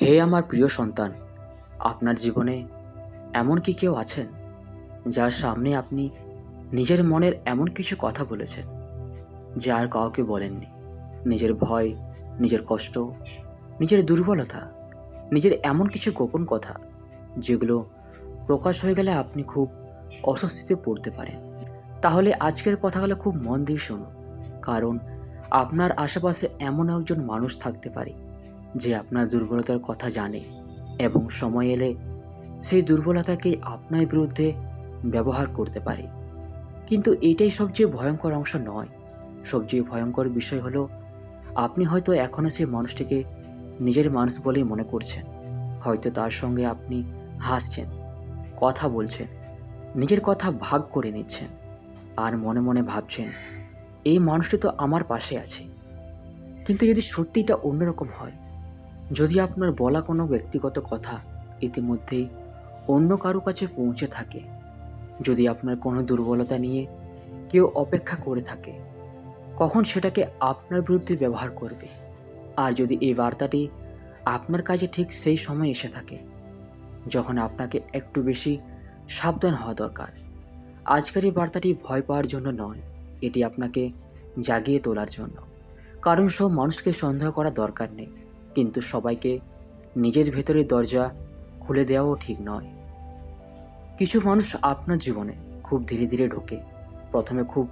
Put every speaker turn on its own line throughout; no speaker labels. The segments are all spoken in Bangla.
হে আমার প্রিয় সন্তান, আপনার জীবনে এমন কি কেউ আছেন যার সামনে আপনি নিজের মনের এমন কিছু কথা বলেছেন যা আর কাউকে বলেননি? নিজের ভয়, নিজের কষ্ট, নিজের দুর্বলতা, নিজের এমন কিছু গোপন কথা যেগুলো প্রকাশ হয়ে গেলে আপনি খুব অস্বস্তিতে পড়তে পারেন। তাহলে আজকের কথাগুলো খুব মন দিয়ে শুনুন, কারণ আপনার আশেপাশে এমন একজন মানুষ থাকতে পারে যে আপনার দুর্বলতার কথা জানে এবং সময় এলে সেই দুর্বলতাকে আপনার বিরুদ্ধে ব্যবহার করতে পারে। কিন্তু এটাই সবচেয়ে ভয়ঙ্কর অংশ নয়। সবচেয়ে ভয়ঙ্কর বিষয় হলো আপনি হয়তো এখনও সেই মানুষটিকে নিজের মানুষ বলেই মনে করছেন। হয়তো তার সঙ্গে আপনি হাসছেন, কথা বলছেন, নিজের কথা ভাগ করে নিচ্ছেন, আর মনে মনে ভাবছেন এই মানুষটি তো আমার পাশে আছে। কিন্তু যদি সত্যিটা অন্যরকম হয়, যদি আপনার বলা কোনো ব্যক্তিগত কথা ইতিমধ্যেই অন্য কারো কাছে পৌঁছে থাকে, যদি আপনার কোনো দুর্বলতা নিয়ে কেউ অপেক্ষা করে থাকে কখন সেটাকে আপনার বিরুদ্ধে ব্যবহার করবে, আর যদি এই বার্তাটি আপনার কাছে ঠিক সেই সময় এসে থাকে যখন আপনাকে একটু বেশি সাবধান হওয়া দরকার। আজকের এই বার্তাটি ভয় পাওয়ার জন্য নয়, এটি আপনাকে জাগিয়ে তোলার জন্য। কারণ সব মানুষকে সন্দেহ করা দরকার নেই, কিন্তু সবাইকে নিজের ভেতরের দরজা খুলে দেওয়াও ঠিক নয়। কিছু মানুষ আপনার জীবনে খুব ধীরে ধীরে ঢোকে। প্রথমে খুব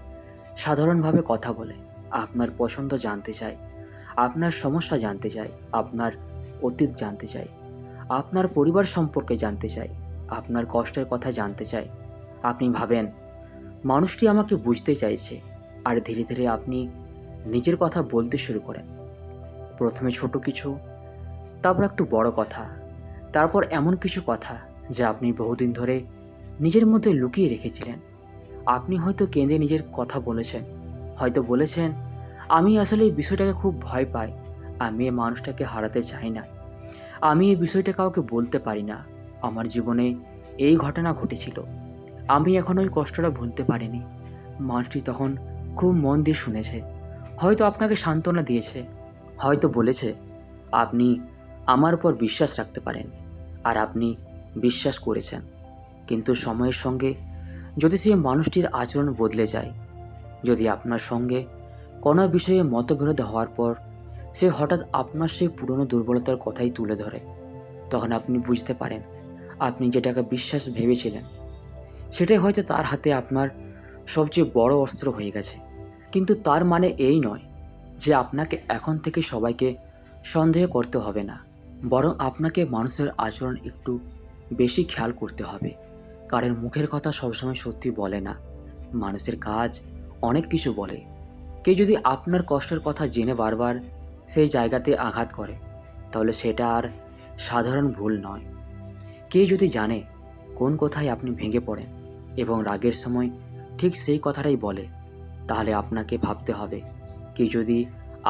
সাধারণভাবে কথা বলে, আপনার পছন্দ জানতে চায়, আপনার সমস্যা জানতে চায়, আপনার অতীত জানতে চায়, আপনার পরিবার সম্পর্কে জানতে চায়, আপনার কষ্টের কথা জানতে চায়। আপনি ভাবেন মানুষটি আমাকে বুঝতে চাইছে, আর ধীরে ধীরে আপনি নিজের কথা বলতে শুরু করেন। প্রথমে ছোট কিছু, তারপর একটু বড় কথা, তারপর এমন কিছু কথা যা আপনি বহুদিন ধরে নিজের মধ্যে লুকিয়ে রেখেছিলেন। আপনি হয়তো কেঁদে নিজের কথা বলেছেন, হয়তো বলেছেন আমি আসলে এই বিষয়টাকে খুব ভয় পাই, আমি এই মানুষটাকে হারাতে চাই না, আমি এই বিষয়টা কাউকে বলতে পারি না, আমার জীবনে এই ঘটনা ঘটেছিল, আমি এখন ওই কষ্টটা ভুলতে পারিনি। মানুষটি তখন খুব মন দিয়ে শুনেছে, হয়তো আপনাকে সান্ত্বনা দিয়েছে, হয়তো বলেছে আপনি আমার উপর বিশ্বাস রাখতে পারেন, আর আপনি বিশ্বাস করেছেন। কিন্তু সময়ের সঙ্গে যদি সেই মানুষটির আচরণ বদলে যায়, যদি আপনার সঙ্গে কোনো বিষয়ে মতবিরোধ হওয়ার পর সে হঠাৎ আপনার সেই পুরনো দুর্বলতার কথাই তুলে ধরে, তখন আপনি বুঝতে পারেন আপনি যেটাকে বিশ্বাস ভেবেছিলেন সেটাই হয়তো তার হাতে আপনার সবচেয়ে বড় অস্ত্র হয়ে গেছে। কিন্তু তার মানে এই নয় যে আপনাকে এখন থেকে সবাইকে সন্দেহ করতে হবে না, বরং আপনাকে মানুষের আচরণ একটু বেশি খেয়াল করতে হবে। কারণ মুখের কথা সবসময় সত্যি বলে না, মানুষের কাজ অনেক কিছু বলে। কেউ যদি আপনার কষ্টের কথা জেনে বারবার সেই জায়গাতে আঘাত করে, তাহলে সেটা আর সাধারণ ভুল নয়। কেউ যদি জানে কোন কথায় আপনি ভেঙে পড়েন এবং রাগের সময় ঠিক সেই কথাটাই বলে, তাহলে আপনাকে ভাবতে হবে। কেউ যদি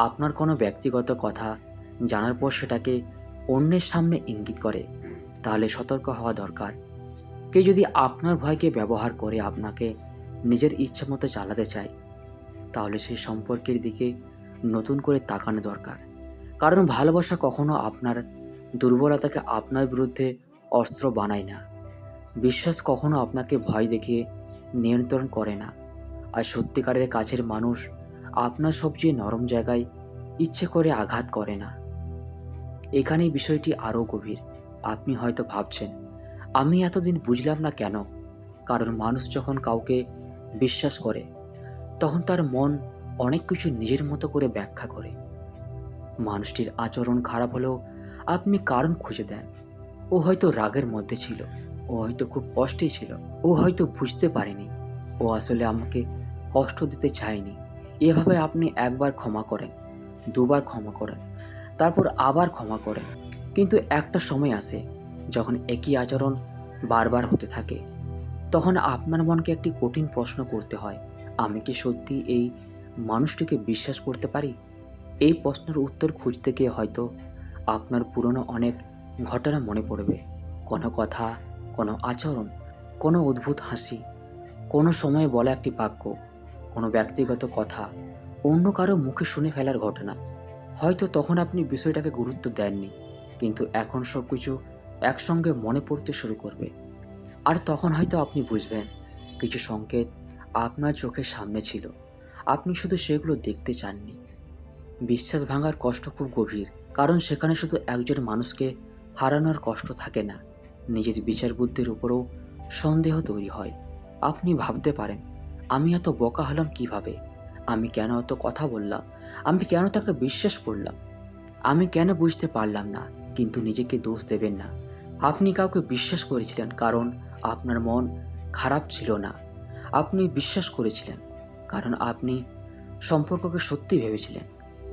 আপনার কোনো ব্যক্তিগত কথা জানার পর সেটাকে অন্যের সামনে ইঙ্গিত করে, তাহলে সতর্ক হওয়া দরকার। কেউ যদি আপনার ভয়কে ব্যবহার করে আপনাকে নিজের ইচ্ছা মতো চালাতে চায়, তাহলে সেই সম্পর্কের দিকে নতুন করে তাকানো দরকার। কারণ ভালোবাসা কখনো আপনার দুর্বলতাকে আপনার বিরুদ্ধে অস্ত্র বানায় না। বিশ্বাস কখনো আপনাকে ভয় দেখিয়ে নিয়ন্ত্রণ করে না। আর সত্যিকারের কাছের মানুষ আপনার সবচেয়ে নরম জায়গায় ইচ্ছে করে আঘাত করে না। এখানেই বিষয়টি আরও গভীর। আপনি হয়তো ভাবছেন আমি এতদিন বুঝলাম না কেন। কারণ মানুষ যখন কাউকে বিশ্বাস করে তখন তার মন অনেক কিছু নিজের মতো করে ব্যাখ্যা করে। মানুষটির আচরণ খারাপ হলেও আপনি কারণ খুঁজে দেন। ও হয়তো রাগের মধ্যে ছিল, ও হয়তো খুব কষ্টে ছিল, ও হয়তো বুঝতে পারেনি, ও আসলে আমাকে কষ্ট দিতে চায়নি। এভাবে আপনি একবার ক্ষমা করেন, দুবার ক্ষমা করেন, তারপর আবার ক্ষমা করেন। কিন্তু একটা সময় আসে যখন একই আচরণ বারবার হতে থাকে, তখন আপনার মনকে একটি কঠিন প্রশ্ন করতে হয়, আমি কি সত্যি এই মানুষটিকে বিশ্বাস করতে পারি? এই প্রশ্নের উত্তর খুঁজতে গিয়ে হয়তো আপনার পুরনো অনেক ঘটনা মনে পড়বে। কোনো কথা, কোনো আচরণ, কোনো অদ্ভুত হাসি, কোনো সময়ে বলা একটি বাক্য, কোনো ব্যক্তিগত কথা, অন্য কারো মুখে শুনে ফেলার ঘটনা। হয়তো তখন আপনি বিষয়টাকে গুরুত্ব দেননি, কিন্তু এখন সব কিছু একসঙ্গে মনে পড়তে শুরু করবে। আর তখন হয়তো আপনি বুঝবেন কিছু সংকেত আপনার চোখের সামনে ছিল, আপনি শুধু সেগুলো দেখতে চাননি। বিশ্বাস ভাঙার কষ্ট খুব গভীর, কারণ সেখানে শুধু একজন মানুষকে হারানোর কষ্ট থাকে না, নিজের বিচার বুদ্ধির উপরেও সন্দেহ তৈরি হয়। আপনি ভাবতে পারেন, আমি এত বোকা হলাম কিভাবে, আমি কেন এত কথা বললাম, আমি কেন তাকে বিশ্বাস করলাম, আমি কেন বুঝতে পারলাম না। কিন্তু নিজেকে দোষ দেবেন না। আপনি কাউকে বিশ্বাস করেছিলেন কারণ আপনার মন খারাপ ছিল না, আপনি বিশ্বাস করেছিলেন কারণ আপনি সম্পর্ককে সত্যি ভেবেছিলেন,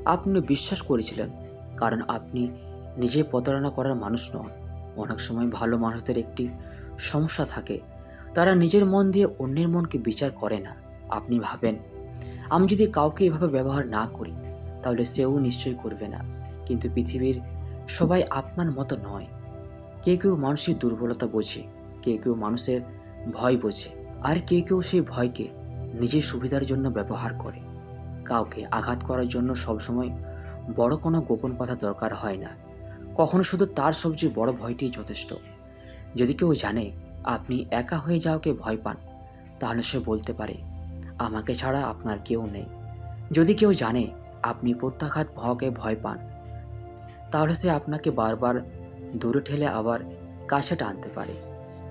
আপনি বিশ্বাস করেছিলেন কারণ আপনি নিজে প্রতারণা করার মানুষ নন। অনেক সময় ভালো মানুষদের একটি সমস্যা থাকে, তারা নিজের মন দিয়ে অন্যের মনকে বিচার করে না। আপনি ভাবেন, আমি যদি কাউকে এভাবে ব্যবহার না করি তাহলে সেও নিশ্চয়ই করবে না। কিন্তু পৃথিবীর সবাই আপনার মতো নয়। কেউ কেউ মানুষের দুর্বলতা বোঝে, কেউ কেউ মানুষের ভয় বোঝে, আর কেউ কেউ সেই ভয়কে নিজের সুবিধার জন্য ব্যবহার করে। কাউকে আঘাত করার জন্য সবসময় বড় কোনো গোপন কথা দরকার হয় না, কখনো শুধু তার সবচেয়ে বড় ভয়টিই যথেষ্ট। যদি কেউ জানে আপনি একা হয়ে যাওয়াকে ভয় পান, তাহলে সে বলতে পারে, আমাকে ছাড়া আপনার কেউ নেই। যদি কেউ জানে আপনি প্রত্যাঘাত হওয়াকে ভয় পান, তাহলে সে আপনাকে বারবার দূরে ঠেলে আবার কাছে টানতে পারে।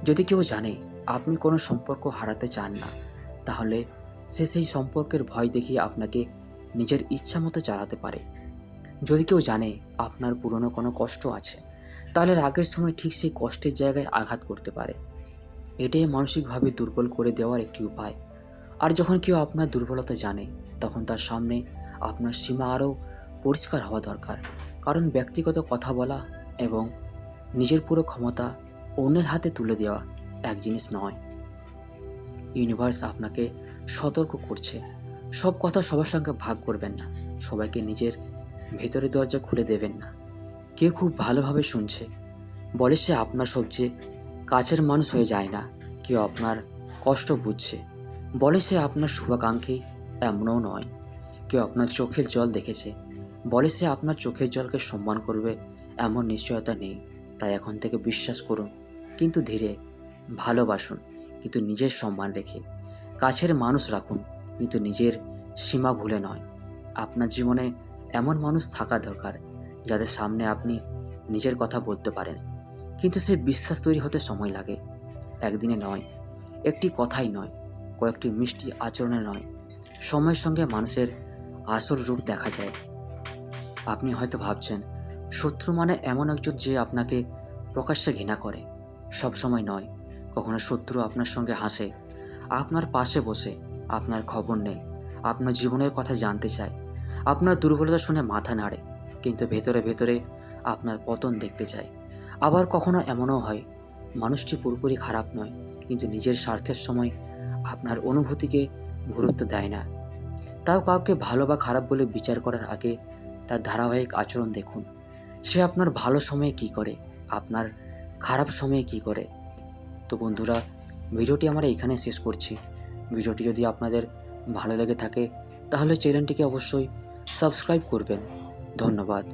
যদি কেউ জানে আপনি কোনো সম্পর্ক হারাতে চান না, তাহলে সে সেই সম্পর্কের ভয় দেখিয়ে আপনাকে নিজের ইচ্ছা মতো চালাতে পারে। যদি কেউ জানে আপনার পুরনো কোনো কষ্ট আছে, তাহলে রাগের সময় ঠিক সেই কষ্টের জায়গায় আঘাত করতে পারে। এটাই মানসিকভাবে দুর্বল করে দেওয়ার একটি উপায়। আর যখন কেউ আপনার দুর্বলতা জানে, তখন তার সামনে আপনার সীমা আরও পরিষ্কার হওয়া দরকার। কারণ ব্যক্তিগত কথা বলা এবং নিজের পুরো ক্ষমতা অন্যের হাতে তুলে দেওয়া এক জিনিস নয়। ইউনিভার্স আপনাকে সতর্ক করছে, সব কথা সবার সঙ্গে ভাগ করবেন না, সবাইকে নিজের ভেতরের দরজা খুলে দেবেন না। কেউ খুব ভালোভাবে শুনছে বলে সে আপনার সবচেয়ে কাছের মানুষ হয়ে যায় না। কেউ আপনার কষ্ট বুঝছে বলে সে আপনার শুভাকাঙ্ক্ষী এমনও নয়। কেউ আপনার চোখের জল দেখেছে বলে সে আপনার চোখের জলকে সম্মান করবে এমন নিশ্চয়তা নেই। তাই এখন থেকে বিশ্বাস করুন, কিন্তু ধীরে, ভালোবাসুন কিন্তু নিজের সম্মান রেখে, কাছের মানুষ রাখুন কিন্তু নিজের সীমা ভুলে নয়। আপনার জীবনে এমন মানুষ থাকা দরকার যাদের সামনে আপনি নিজের কথা বলতে পারেন, কিন্তু সে বিশ্বাস তৈরি হতে সময় লাগে। একদিনে নয়, একটি কথাই নয়, কয়েকটি মিষ্টি আচরণে নয়, সময়ের সঙ্গে মানুষের আসল রূপ দেখা যায়। আপনি হয়তো ভাবছেন শত্রু মানে এমন একজন যে আপনাকে প্রকাশ্যে ঘৃণা করে। সব সময় নয়, কখনো শত্রু আপনার সঙ্গে হাসে, আপনার পাশে বসে, আপনার খবর নেই, আপনার জীবনের কথা জানতে চায়, আপনার দুর্বলতা শুনে মাথা নাড়ে, কিন্তু ভেতরে ভেতরে আপনার পতন দেখতে চায়। আবার কখনো এমনও হয় মানুষটি পুরোপুরি খারাপ নয়, কিন্তু নিজের স্বার্থের সময় আপনার অনুভূতিকে গুরুত্ব দেয় না। তাও কাউকে ভালো বা খারাপ বলে বিচার করার আগে তার ধারাবাহিক আচরণ দেখুন। সে আপনার ভালো সময়ে কী করে, আপনার খারাপ সময়ে কী করে। তো বন্ধুরা, ভিডিওটি আমরা এখানে শেষ করছি। ভিডিওটি যদি আপনাদের ভালো লেগে থাকে তাহলে চ্যানেলটিকে অবশ্যই সাবস্ক্রাইব করবেন। ধন্যবাদ।